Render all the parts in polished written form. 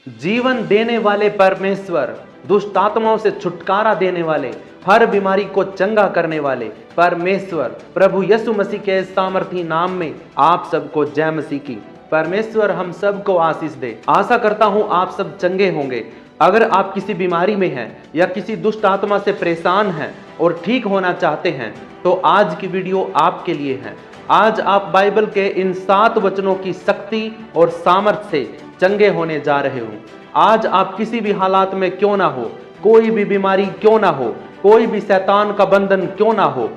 जीवन देने वाले परमेश्वर, दुष्ट आत्माओं से छुटकारा देने वाले, हर बीमारी को चंगा करने वाले परमेश्वर प्रभु यीशु मसीह के सामर्थी नाम में आप सबको जय मसीह की। परमेश्वर हम सबको आशीष दे। आशा करता हूं आप सब चंगे होंगे। अगर आप किसी बीमारी में हैं या किसी दुष्ट आत्मा से परेशान हैं और ठीक होना चाहते हैं तो आज की वीडियो आपके लिए है। आज आप बाइबल के इन 7 वचनों की शक्ति और सामर्थ्य से चंगे होने जा रहे हो। आज आप किसी भी हालात में क्यों ना हो, कोई भी बीमारी क्यों ना हो, कोई भी शैतान का बंधन क्यों ना हो,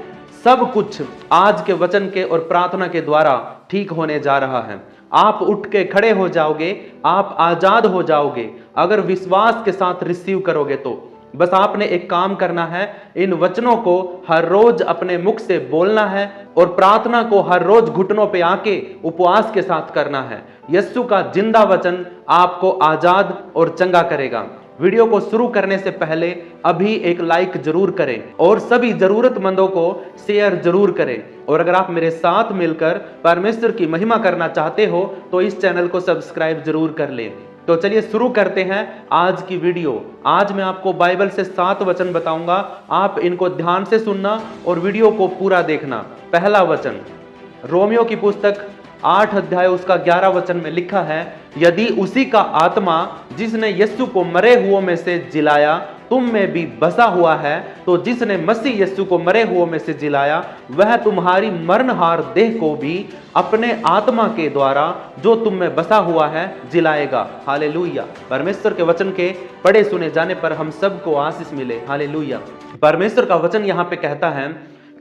सब कुछ आज के वचन के और प्रार्थना के द्वारा ठीक होने जा रहा है। आप उठ के खड़े हो जाओगे, आप आजाद हो जाओगे अगर विश्वास के साथ रिसीव करोगे तो। बस आपने एक काम करना है, इन वचनों को हर रोज अपने मुख से बोलना है और प्रार्थना को हर रोज घुटनों पे आके उपवास के साथ करना है। यीशु का जिंदा वचन आपको आजाद और चंगा करेगा। वीडियो को शुरू करने से पहले अभी एक लाइक जरूर करें और सभी जरूरतमंदों को शेयर जरूर करें। और अगर आप मेरे साथ मिलकर परमेश्वर की महिमा करना चाहते हो तो इस चैनल को सब्सक्राइब जरूर कर लें। तो चलिए शुरू करते हैं आज की वीडियो। आज मैं आपको बाइबल से 7 वचन बताऊंगा, आप इनको ध्यान से सुनना और वीडियो को पूरा देखना। पहला वचन रोमियो की पुस्तक 8 अध्याय उसका 11 वचन में लिखा है, यदि उसी का आत्मा जिसने यीशु को मरे हुओं में से जिलाया तुम में भी बसा हुआ है, तो जिसने मसीह यीशु को मरे हुओं में से जिलाया वह तुम्हारी मरणहार देह को भी अपने आत्मा के द्वारा जो तुम में बसा हुआ है जिलाएगा। हालेलुया। परमेश्वर के वचन के पढ़े सुने जाने पर हम सबको आशीष मिले। हालेलुया। परमेश्वर का वचन यहाँ पे कहता है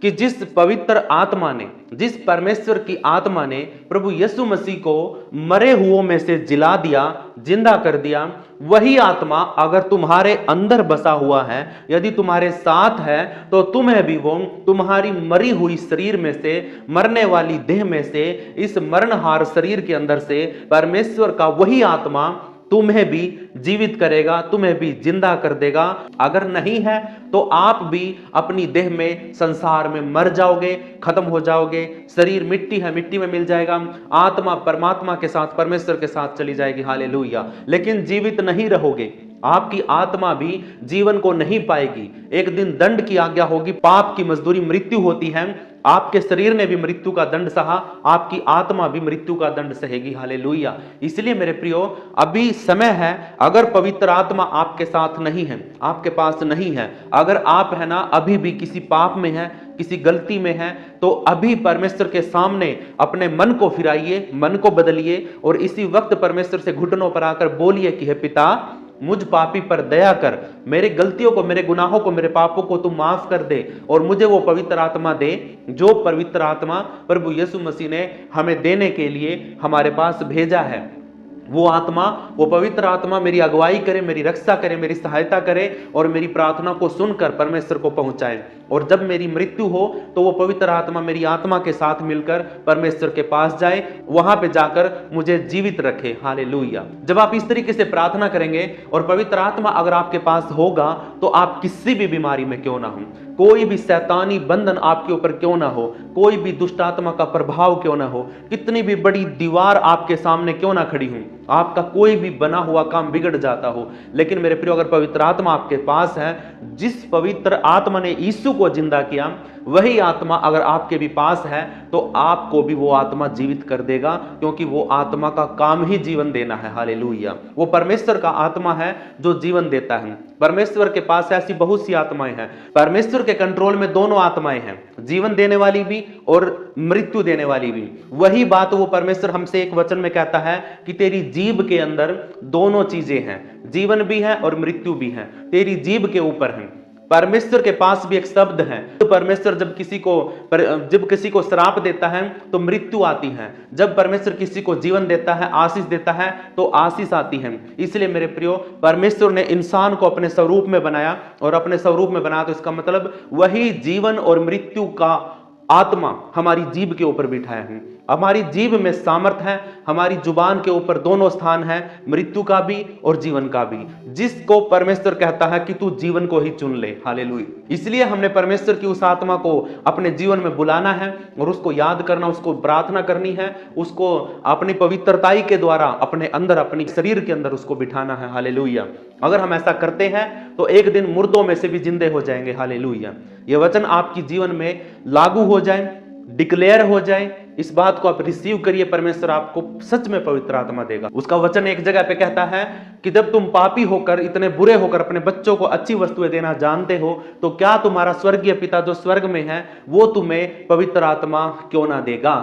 कि जिस पवित्र आत्मा ने, जिस परमेश्वर की आत्मा ने प्रभु यीशु मसीह को मरे हुओं में से जिला दिया, जिंदा कर दिया, वही आत्मा अगर तुम्हारे अंदर बसा हुआ है, यदि तुम्हारे साथ है, तो तुम्हें भी वो तुम्हारी मरी हुई शरीर में से, मरने वाली देह में से, इस मरणहार शरीर के अंदर से परमेश्वर का वही आत्मा तुम्हें भी जीवित करेगा, तुम्हें भी जिंदा कर देगा। अगर नहीं है तो आप भी अपनी देह में, संसार में मर जाओगे, खत्म हो जाओगे। शरीर मिट्टी है, मिट्टी में मिल जाएगा। आत्मा परमात्मा के साथ, परमेश्वर के साथ चली जाएगी। हालेलुया। लेकिन जीवित नहीं रहोगे, आपकी आत्मा भी जीवन को नहीं पाएगी। एक दिन दंड की आज्ञा होगी, पाप की मजदूरी मृत्यु होती है। आपके शरीर ने भी मृत्यु का दंड सहा, आपकी आत्मा भी मृत्यु का दंड सहेगी। हालेलुया। इसलिए मेरे प्रियो, अभी समय है, अगर पवित्र आत्मा आपके साथ नहीं है, आपके पास नहीं है, अगर आप है ना अभी भी किसी पाप में है, किसी गलती में है, तो अभी परमेश्वर के सामने अपने मन को फिराइए, मन को बदलिए और इसी वक्त परमेश्वर से घुटनों पर आकर बोलिए कि हे पिता, मुझ पापी पर दया कर, मेरे गलतियों को, मेरे गुनाहों को, मेरे पापों को तू माफ कर दे और मुझे वो पवित्र आत्मा दे जो पवित्र आत्मा प्रभु यीशु मसीह ने हमें देने के लिए हमारे पास भेजा है। वो आत्मा, वो पवित्र आत्मा मेरी अगुवाई करे, मेरी रक्षा करे, मेरी सहायता करे और मेरी प्रार्थना को सुनकर परमेश्वर को पहुंचाए। और जब मेरी मृत्यु हो तो वो पवित्र आत्मा मेरी आत्मा के साथ मिलकर परमेश्वर के पास जाए, वहां पे जाकर मुझे जीवित रखे। हालेलुया। जब आप इस तरीके से प्रार्थना करेंगे और पवित्र आत्मा अगर आपके पास होगा तो आप किसी भी बीमारी में क्यों ना हो, कोई भी शैतानी बंधन आपके ऊपर क्यों ना हो, कोई भी दुष्ट आत्मा का प्रभाव क्यों ना हो, कितनी भी बड़ी दीवार आपके सामने क्यों ना खड़ी हो, आपका कोई भी बना हुआ काम बिगड़ जाता हो, लेकिन मेरे प्रियो, अगर पवित्र आत्मा आपके पास है, जिस पवित्र आत्मा ने यीशु को जिंदा किया, वही आत्मा अगर आपके भी पास है तो आपको भी वो आत्मा जीवित कर देगा, क्योंकि वो आत्मा का काम ही जीवन देना है। हालेलुया। वो परमेश्वर का आत्मा है जो जीवन देता है। परमेश्वर के पास ऐसी बहुत सी आत्माएं हैं। परमेश्वर के कंट्रोल में दोनों आत्माएं हैं, जीवन देने वाली भी और मृत्यु देने वाली भी। वही बात वो परमेश्वर हमसे एक वचन में कहता है कि तेरी जीभ के अंदर दोनों चीजें हैं, जीवन भी है और मृत्यु भी है, तेरी जीभ के ऊपर है। परमेश्वर के पास भी एक शब्द है, तो परमेश्वर जब किसी को श्राप देता है तो मृत्यु आती है, जब परमेश्वर किसी को जीवन देता है, आशीष देता है तो आशीष आती है। इसलिए मेरे प्रियो, परमेश्वर ने इंसान को अपने स्वरूप में बनाया और अपने स्वरूप में बनाया तो इसका मतलब वही जीवन और मृत्यु का आत्मा हमारी जीभ के ऊपर बिठाया है। हमारी जीभ में सामर्थ है, हमारी जुबान के ऊपर दोनों स्थान है, मृत्यु का भी और जीवन का भी, जिसको परमेश्वर कहता है कि तू जीवन को ही चुन ले। हालेलुया। इसलिए हमने परमेश्वर की उस आत्मा को अपने जीवन में बुलाना है और उसको याद करना, उसको प्रार्थना करनी है, उसको अपनी पवित्रताई के द्वारा अपने अंदर, अपनी शरीर के अंदर उसको बिठाना है। हालेलुया। अगर हम ऐसा करते हैं तो एक दिन मुर्दों में से भी जिंदे हो जाएंगे। हालेलुया। यह वचन आपकी जीवन में लागू हो जाए, डिक्लेयर हो जाए, इस बात को आप रिसीव करिए। परमेश्वर आपको सच में पवित्र आत्मा देगा। उसका वचन एक जगह पे कहता है कि जब तुम पापी होकर, इतने बुरे होकर अपने बच्चों को अच्छी वस्तुएं देना जानते हो, तो क्या तुम्हारा स्वर्गीय पिता जो स्वर्ग में है वो तुम्हें पवित्र आत्मा क्यों ना देगा।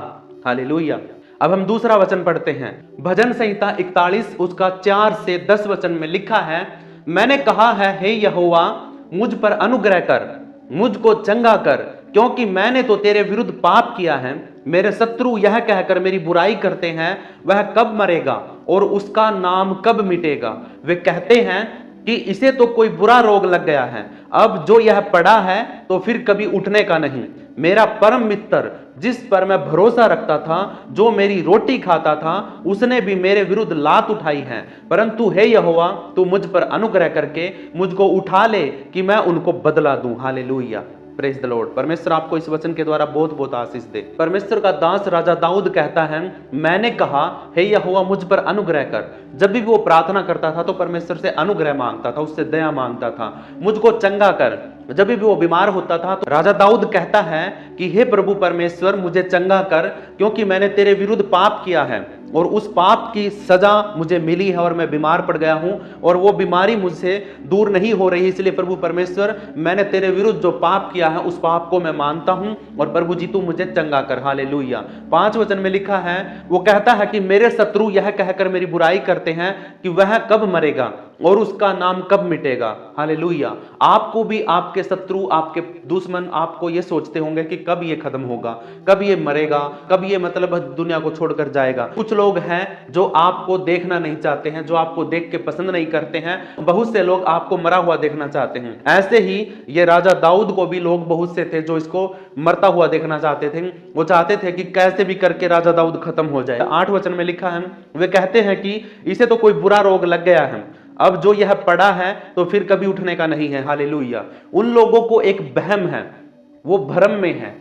हालेलुया। अब हम दूसरा वचन पढ़ते हैं। भजन संहिता 41 उसका 4 से 10 वचन में लिखा है, मैंने कहा है, हे यहोवा मुझ पर अनुग्रह कर, मुझको चंगा कर, क्योंकि मैंने तो तेरे विरुद्ध पाप किया है। मेरे शत्रु यह कहकर मेरी बुराई करते हैं, वह कब मरेगा और उसका नाम कब मिटेगा। वे कहते हैं कि इसे तो कोई बुरा रोग लग गया है, अब जो यह पड़ा है तो फिर कभी उठने का नहीं। मेरा परम मित्र जिस पर मैं भरोसा रखता था, जो मेरी रोटी खाता था, उसने भी मेरे विरुद्ध लात उठाई है। परंतु हे यहोवा तू मुझ पर अनुग्रह करके मुझको उठा ले कि मैं उनको बदला दूं। हालेलुया। Praise the Lord. परमेश्वर आपको इस वचन के द्वारा बहुत बहुत आशीष दे। परमेश्वर का दास राजा दाऊद कहता है, मैंने कहा हे यहोवा मुझ पर अनुग्रह कर। जब भी वो प्रार्थना करता था तो परमेश्वर से अनुग्रह मांगता था, उससे दया मांगता था। मुझको चंगा कर। जब भी वो बीमार होता था तो राजा दाऊद कहता है कि हे प्रभु परमेश्वर मुझे चंगा कर, क्योंकि मैंने तेरे विरुद्ध पाप किया है और उस पाप की सजा मुझे मिली है और मैं बीमार पड़ गया हूं और वो बीमारी मुझसे दूर नहीं हो रही। इसलिए प्रभु परमेश्वर मैंने तेरे विरुद्ध जो पाप किया है उस पाप को मैं मानता हूं और प्रभु जी तू मुझे चंगा कर। हालेलुया। 5 वचन में लिखा है, वो कहता है कि मेरे शत्रु यह कहकर मेरी बुराई करते हैं कि वह कब मरेगा और उसका नाम कब मिटेगा। हालेलुया। आपको भी आपके शत्रु, आपके दुश्मन आपको ये सोचते होंगे कि कब ये खत्म होगा, कब ये मरेगा, कब ये मतलब दुनिया को छोड़कर जाएगा। कुछ लोग हैं जो आपको देखना नहीं चाहते हैं, जो आपको देख के पसंद नहीं करते हैं। बहुत से लोग आपको मरा हुआ देखना चाहते हैं। ऐसे ही ये राजा दाऊद को भी लोग बहुत से थे जो इसको मरता हुआ देखना चाहते थे। वो चाहते थे कि कैसे भी करके राजा दाऊद खत्म हो जाए। 8 वचन में लिखा है, वे कहते हैं कि इसे तो कोई बुरा रोग लग गया है, अब जो यह पड़ा है तो फिर कभी उठने का नहीं है। हालेलुया। उन लोगों को एक वहम है, वो भ्रम में है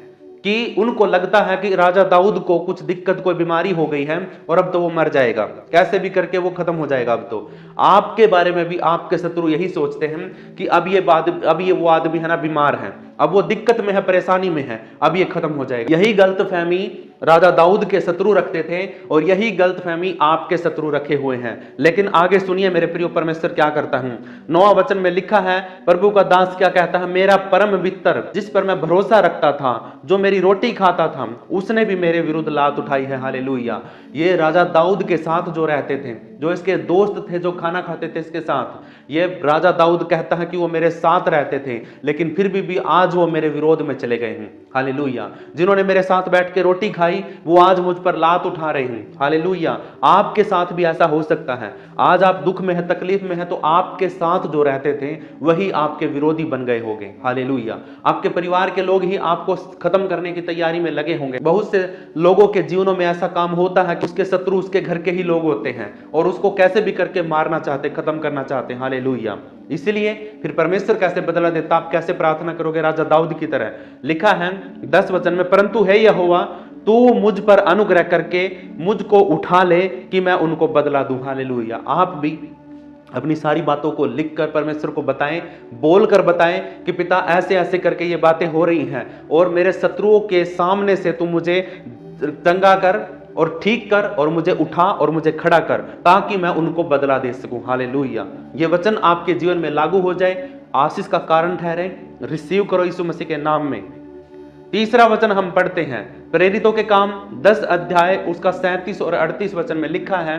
कि उनको लगता है कि राजा दाऊद को कुछ दिक्कत, कोई बीमारी हो गई है और अब तो वो मर जाएगा, कैसे भी करके वो खत्म हो जाएगा। अब तो आपके बारे में भी आपके शत्रु यही सोचते हैं कि अब ये वो आदमी है ना बीमार है, अब वो दिक्कत में है, परेशानी में है, अब ये खत्म हो जाएगा। यही गलतफहमी राजा दाऊद के शत्रु रखते थे और यही गलतफहमी आपके शत्रु रखे हुए हैं। लेकिन आगे सुनिए मेरे प्रिय, परमेश्वर क्या करता हूं। 9वां वचन में लिखा है, प्रभु का दास क्या कहता है, मेरा परम मित्र जिस पर मैं भरोसा रखता था, जो मेरी रोटी खाता था, उसने भी मेरे विरुद्ध लात उठाई है। हालेलुया। ये राजा दाऊद के साथ जो रहते थे, जो इसके दोस्त थे, जो खाना खाते थे इसके साथ, ये राजा दाऊद कहता है कि वो मेरे साथ रहते थे, लेकिन फिर भी आज वो मेरे विरोध में चले गए हैं। हालेलुया। जिन्होंने मेरे साथ बैठ के रोटी खाई वो आज मुझ पर लात उठा रहे हैं। हालेलुया। आपके साथ भी ऐसा हो सकता है। आज आप दुख में है, तकलीफ में है, तो आपके साथ जो रहते थे वही आपके विरोधी बन गए होंगे। हालेलुया। आपके परिवार के लोग ही आपको खत्म करने की तैयारी में लगे होंगे। बहुत से लोगों के जीवनों में ऐसा काम होता है कि उसके शत्रु उसके घर के ही लोग होते हैं और उसको कैसे भी करके मारना चाहते, खत्म करना चाहते हैं। हालेलुया। इसलिए फिर परमेश्वर कैसे बदला देता, आप कैसे प्रार्थना करोगे राजा दाऊद की तरह। लिखा है 10 वचन में, परंतु हे यहोवा तू मुझ पर अनुग्रह करके मुझको उठा ले कि मैं उनको बदला दूं। हालेलुया। आप भी अपनी सारी बातों को लिखकर परमेश्वर को बताएं, बोलकर बताएं कि पिता ऐसे ऐसे करके ये बातें हो रही हैं और मेरे शत्रुओं के सामने से तू मुझे चंगा कर और ठीक कर और मुझे उठा और मुझे खड़ा कर, ताकि मैं उनको बदला दे सकूं। हालेलुया। ये वचन आपके जीवन में लागू हो जाए, आशीष का कारण ठहरे। रिसीव करो यीशु मसीह के नाम में। तीसरा वचन हम पढ़ते हैं, प्रेरितों के काम 10 अध्याय उसका 37 और 38 वचन में लिखा है,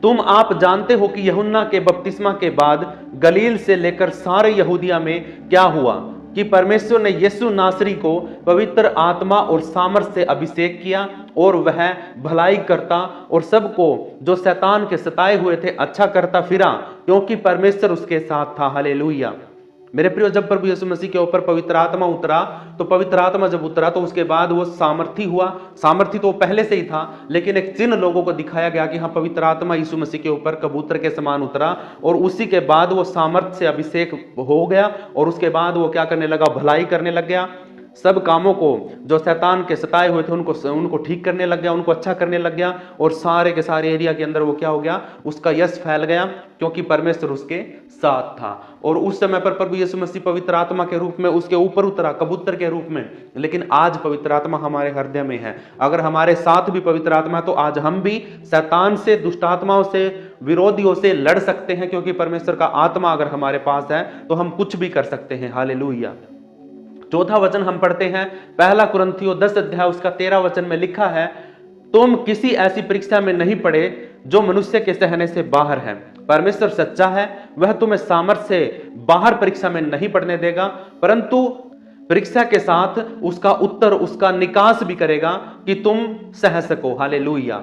तुम आप जानते हो कि यूहन्ना के बपतिस्मा के बाद गलील से लेकर सारे यहूदिया में क्या हुआ कि परमेश्वर ने यीशु नासरी को पवित्र आत्मा और सामर्थ से अभिषेक किया और वह भलाई करता और सबको जो शैतान के सताए हुए थे अच्छा करता फिरा, क्योंकि परमेश्वर उसके साथ था। हालेलुया। मेरे प्रियो, जब प्रभु यीशु मसीह के ऊपर पवित्र आत्मा उतरा, तो पवित्र आत्मा जब उतरा तो उसके बाद वो सामर्थी हुआ। सामर्थी तो पहले से ही था, लेकिन एक चिन्ह लोगों को दिखाया गया कि हाँ, पवित्र आत्मा यीशु मसीह के ऊपर कबूतर के समान उतरा, और उसी के बाद वो सामर्थ से अभिषेक हो गया, और उसके बाद वो क्या करने लगा, भलाई करने लग गया। सब कामों को जो शैतान के सताए हुए थे उनको ठीक करने लग गया, उनको अच्छा करने लग गया, और सारे के सारे एरिया के अंदर वो क्या हो गया, उसका यश फैल गया, क्योंकि परमेश्वर उसके साथ था। और उस समय पर प्रभु यीशु मसीह पवित्र आत्मा के रूप में उसके ऊपर उतरा, कबूतर के रूप में। लेकिन आज पवित्र आत्मा हमारे हृदय में है। अगर हमारे साथ भी पवित्र आत्मा है तो आज हम भी शैतान से, दुष्ट आत्माओं से, विरोधियों से लड़ सकते हैं, क्योंकि परमेश्वर का आत्मा अगर हमारे पास है तो हम कुछ भी कर सकते हैं। हालेलुया। चौथा वचन हम पढ़ते हैं, पहला कुरिन्थियों 10 अध्याय उसका 13 वचन में लिखा है, तुम किसी ऐसी परीक्षा में नहीं पड़े जो मनुष्य के सहने से बाहर है। परमेश्वर सच्चा है, वह तुम्हें सामर्थ्य से बाहर परीक्षा में नहीं पड़ने देगा, परंतु परीक्षा के साथ उसका उत्तर, उसका निकास भी करेगा कि तुम सह सको। हालेलुया।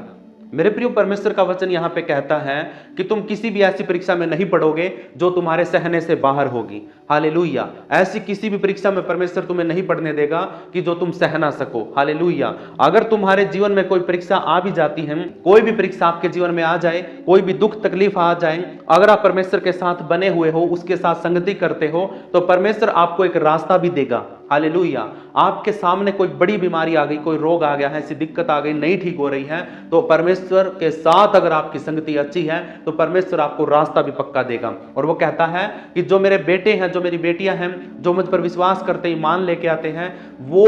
मेरे प्रिय, परमेश्वर का वचन यहां पे कहता है कि तुम किसी भी ऐसी परीक्षा में नहीं पड़ोगे जो तुम्हारे सहने से बाहर होगी। हालेलुया। ऐसी किसी भी परीक्षा में परमेश्वर तुम्हें नहीं पड़ने देगा कि जो तुम सह ना सको। हालेलुया। अगर तुम्हारे जीवन में कोई परीक्षा आ भी जाती है, कोई भी परीक्षा आपके जीवन में आ जाए, कोई भी दुख तकलीफ आ जाए, अगर आप परमेश्वर के साथ बने हुए हो, उसके साथ संगति करते हो, तो परमेश्वर आपको एक रास्ता भी देगा। हालेलुया। आपके सामने कोई बड़ी बीमारी आ गई, कोई रोग आ गया है, ऐसी दिक्कत आ गई, नहीं ठीक हो रही है, तो परमेश्वर के साथ अगर आपकी संगति अच्छी है तो परमेश्वर आपको रास्ता भी पक्का देगा। और वो कहता है कि जो मेरे बेटे हैं, जो मेरी बेटियां हैं, जो मुझ पर विश्वास करते, ईमान लेके आते हैं, वो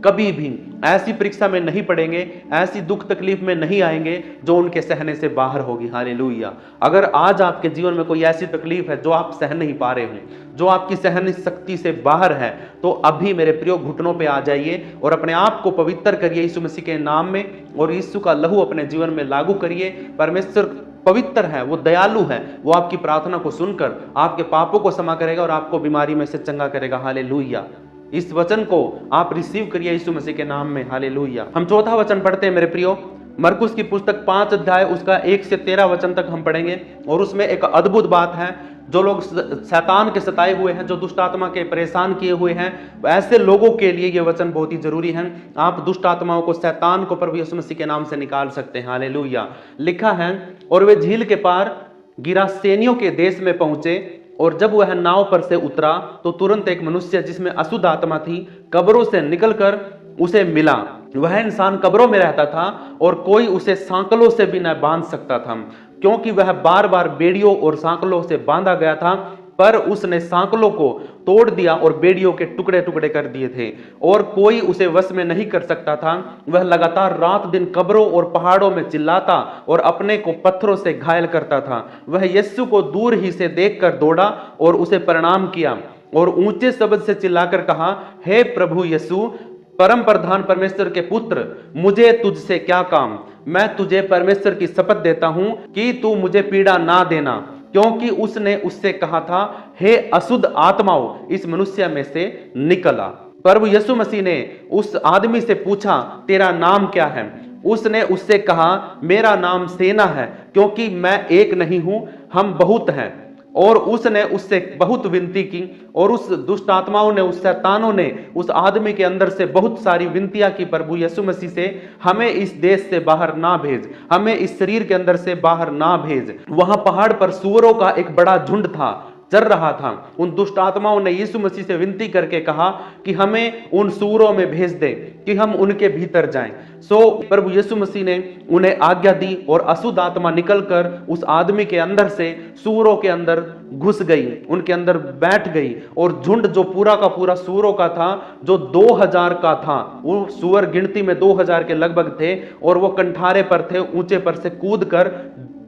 कभी भी ऐसी परीक्षा में नहीं पड़ेंगे, ऐसी दुख तकलीफ में नहीं आएंगे जो उनके सहने से बाहर होगी। हालेलुया। अगर आज आपके जीवन में कोई ऐसी तकलीफ है जो आप सह नहीं पा रहे हो, जो आपकी सहन शक्ति से बाहर है, तो अभी मेरे प्रियो घुटनों पे आ जाइए और अपने आप को पवित्र करिए यीशु मसीह के नाम में, और यीशु का लहू अपने जीवन में लागू करिए। परमेश्वर पवित्र है, वो दयालु है, वो आपकी प्रार्थना को सुनकर आपके पापों को क्षमा करेगा और आपको बीमारी में से चंगा करेगा। हालेलुया। इस वचन को आप रिसीव करिए यीशु मसीह के नाम में। हालेलुया। हम चौथा वचन पढ़ते हैं मेरे प्रियो, मरकुस की पुस्तक 5 अध्याय उसका 1 से 13 वचन तक हम पढ़ेंगे। और उसमें एक अद्भुत बात है, जो लोग शैतान के सताए हुए हैं, जो दुष्ट आत्मा के परेशान किए हुए हैं, ऐसे लोगों के लिए ये वचन बहुत ही जरूरी है। आप दुष्ट आत्माओं को, शैतान को प्रभु यीशु मसीह के नाम से निकाल सकते हैं। हालेलुया। लिखा है, और वे झील के पार गिरासेनियों के देश में पहुंचे, और जब वह नाव पर से उतरा तो तुरंत एक मनुष्य जिसमें अशुद्ध आत्मा थी कब्रों से निकलकर उसे मिला। वह इंसान कब्रों में रहता था और कोई उसे सांकलों से भी न बांध सकता था, क्योंकि वह बार बार बेड़ियों और सांकलों से बांधा गया था। पर उसने सांकलों को तोड़ दिया और बेड़ियों के टुकड़े टुकड़े कर दिए थे, और कोई उसे वश में नहीं कर सकता था। वह लगातार रात दिन कब्रों और पहाड़ों में चिल्लाता और अपने को पत्थरों से घायल करता था। वह यीशु को दूर ही से देखकर दौड़ा और उसे प्रणाम किया और ऊंचे शब्द से चिल्लाकर कहा, हे प्रभु यीशु, परम प्रधान परमेश्वर के पुत्र, मुझे तुझसे क्या काम? मैं तुझे परमेश्वर की शपथ देता हूं कि तू मुझे पीड़ा ना देना, क्योंकि उसने उससे कहा था, हे अशुद्ध आत्माओं, इस मनुष्य में से निकला। प्रभु यीशु मसीह ने उस आदमी से पूछा, तेरा नाम क्या है? उसने उससे कहा, मेरा नाम सेना है, क्योंकि मैं एक नहीं हूं, हम बहुत हैं। और उसने उससे बहुत विनती की, और उस दुष्ट आत्माओं ने, उस शैतानों ने उस आदमी के अंदर से बहुत सारी विनतियां की, प्रभु यीशु मसीह से, हमें इस देश से बाहर ना भेज, हमें इस शरीर के अंदर से बाहर ना भेज। वहां पहाड़ पर सूअरों का एक बड़ा झुंड था, चल रहा था। उन दुष्ट आत्माओं ने यीशु मसीह से विनती करके कहा कि हमें उन सूअरों में भेज दे, कि हम उनके भीतर जाएं। सो प्रभु यीशु मसीह ने उन्हें आज्ञा दी, और अशुद्ध आत्मा निकलकर उस आदमी के अंदर से सूअरों के अंदर घुस गई, उनके अंदर बैठ गई। और झुंड जो पूरा का पूरा सूअरों का था, जो 2000 का था, वो सूअर गिनती में 2000 के लगभग थे, और वो कंठारे पर थे, ऊंचे पर से कूद कर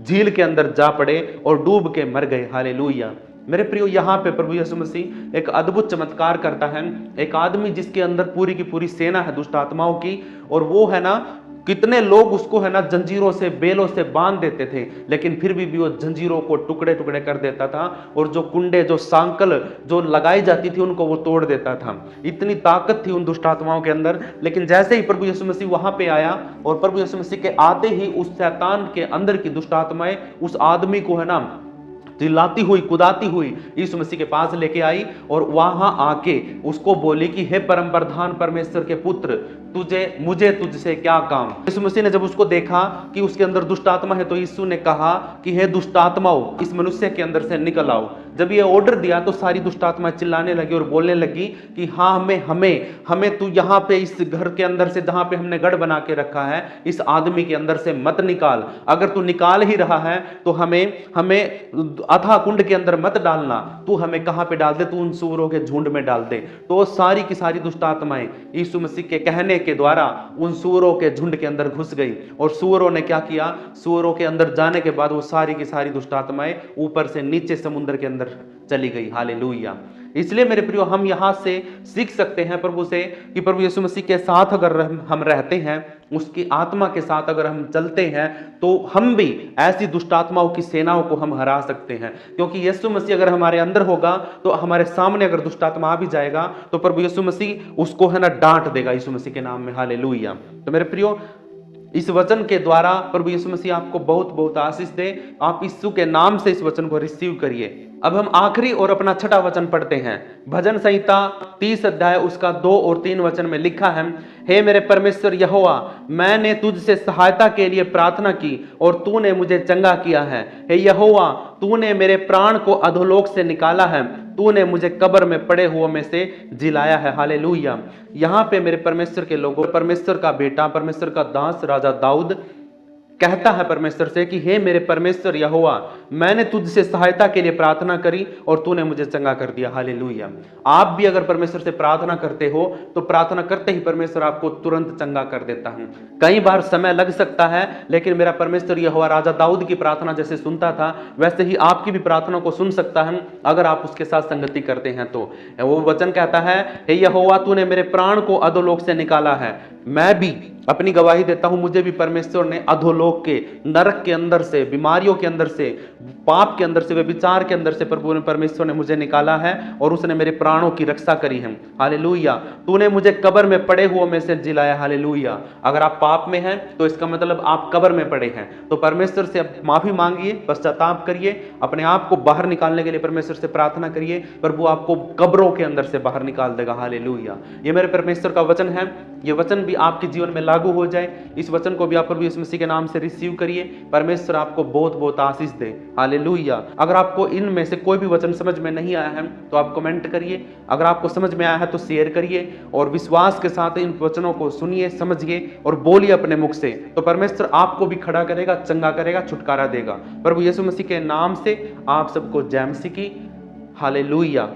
झील के अंदर जा पड़े और डूब के मर गए। हालेलुया। मेरे प्रियो, यहाँ पे प्रभु यीशु मसीह एक अद्भुत चमत्कार करता है। एक आदमी जिसके अंदर पूरी की पूरी सेना है दुष्ट आत्माओं की, और वो है ना, कितने लोग उसको है ना जंजीरों से, बेलों से बांध देते थे, लेकिन फिर भी वो जंजीरों को टुकड़े टुकड़े कर देता था, और जो कुंडे, जो सांकल जो लगाई जाती थी, उनको वो तोड़ देता था। इतनी ताकत थी उन दुष्ट आत्माओं के अंदर। लेकिन जैसे ही प्रभु यीशु मसीह वहां पे आया, और प्रभु यीशु मसीह के आते ही उस शैतान के अंदर की दुष्ट आत्माएं उस आदमी को है ना चिल्लाती हुई कुदाती हुई यीशु मसीह के पास लेके आई और वहां आके उसको बोली कि हे परम प्रधान परमेश्वर के पुत्र, मुझे तुझसे क्या काम। यीशु मसीह ने जब उसको देखा कि उसके अंदर दुष्ट आत्मा है तो यीशु ने कहा कि हे दुष्ट आत्माओं, इस मनुष्य के अंदर से निकल आओ। जब ये ऑर्डर दिया तो सारी दुष्ट आत्मा चिल्लाने लगी और बोलने लगी कि हाँ, हमें तू यहाँ पे इस घर के अंदर से, जहां पे हमने गढ़ बना के रखा है, इस आदमी के अंदर से मत निकाल। अगर तू निकाल ही रहा है तो हमें अथाह कुंड के अंदर मत डालना, तू हमें कहां पे डाल दे, तू उन सूअरों के झुंड में डाल दे। तो सारी की सारी दुष्ट आत्माएं यीशु मसीह के कहने के द्वारा उन सूअरों के झुंड के अंदर घुस गई। और सूअरों ने क्या किया, सूअरों के अंदर जाने के बाद वो सारी की सारी दुष्ट आत्माएं ऊपर से नीचे समुद्र के अंदर चली गई। हालेलुया। इसलिए मेरे प्रियो, हम यहां से सीख सकते हैं प्रभु से कि प्रभु यीशु मसीह के साथ अगर हम रहते हैं, उसकी आत्मा के साथ अगर हम चलते हैं, तो हम भी ऐसी दुष्ट आत्माओं की सेनाओं को हम हरा सकते हैं। क्योंकि यीशु मसीह अगर हमारे अंदर होगा तो हमारे सामने अगर दुष्ट आत्मा आ भी जाएगा तो प्रभु यीशु मसीह उसको है ना डांट देगा यीशु मसीह के नाम में। हालेलुया। तो मेरे प्रियो, इस वचन के द्वारा प्रभु यीशु मसीह आपको बहुत बहुत आशीष दे। आप यीशु के नाम से इस वचन को रिसीव करिए। अब हम आखिरी और अपना छठा वचन पढ़ते हैं। भजन संहिता 30 अध्याय उसका 2 और 3 वचन में लिखा है, हे मेरे परमेश्वर यहोवा, मैंने तुझसे सहायता के लिए प्रार्थना की और तूने मुझे चंगा किया है। हे यहोवा, तूने मेरे प्राण को अधोलोक से निकाला है, तूने मुझे कब्र में पड़े हुए में से जिलाया है। हालेलुया। यहाँ पे मेरे परमेश्वर के लोगों, परमेश्वर का बेटा, परमेश्वर का दास राजा दाऊद कहता है परमेश्वर से कि हे मेरे परमेश्वर यहोवा, मैंने तुझसे सहायता के लिए प्रार्थना करी और तूने मुझे चंगा कर दिया। हालेलुया। आप भी अगर परमेश्वर से प्रार्थना करते हो तो प्रार्थना करते ही परमेश्वर आपको तुरंत चंगा कर देता है। कई बार समय लग सकता है, लेकिन मेरा परमेश्वर यहोवा राजा दाऊद की प्रार्थना जैसे सुनता था, वैसे ही आपकी भी प्रार्थना को सुन सकता है अगर आप उसके साथ संगति करते हैं। तो वो वचन कहता है, हे यहोवा, तूने मेरे प्राण को अधोलोक से निकाला है। मैं भी अपनी गवाही देता हूं, मुझे भी परमेश्वर ने अधोलोक के, नरक के अंदर से, बीमारियों के अंदर से, पाप के अंदर से, व्यभिचार के अंदर से प्रभु ने, परमेश्वर ने मुझे निकाला है और उसने मेरे प्राणों की रक्षा करी है। हालेलुया। तूने मुझे कब्र में पड़े हुए में से जिलाया। हालेलुया। अगर आप पाप में हैं तो इसका मतलब आप कब्र में पड़े हैं, तो परमेश्वर से अब माफी मांगिए, पश्चाताप करिए, अपने आप को बाहर निकालने के लिए परमेश्वर से प्रार्थना करिए। प्रभु आपको कब्रों के अंदर से बाहर निकाल देगा। हालेलुया। ये मेरे परमेश्वर का वचन है। ये वचन भी आपके जीवन में लागू हो जाए। इस वचन को भी आप प्रभु यीशु मसीह के नाम से रिसीव करिए। परमेश्वर आपको बहुत बहुत आशीष दे। हालेलुया। अगर आपको इनमें से कोई भी वचन समझ में नहीं आया है तो आप कमेंट करिए। अगर आपको समझ में आया है तो शेयर करिए और विश्वास के साथ इन वचनों को सुनिए, समझिए और बोलिए अपने मुख से। तो परमेश्वर आपको भी खड़ा करेगा, चंगा करेगा, छुटकारा देगा। प्रभु यीशु मसीह के नाम से आप सबको जय मसीह की। हालेलुया।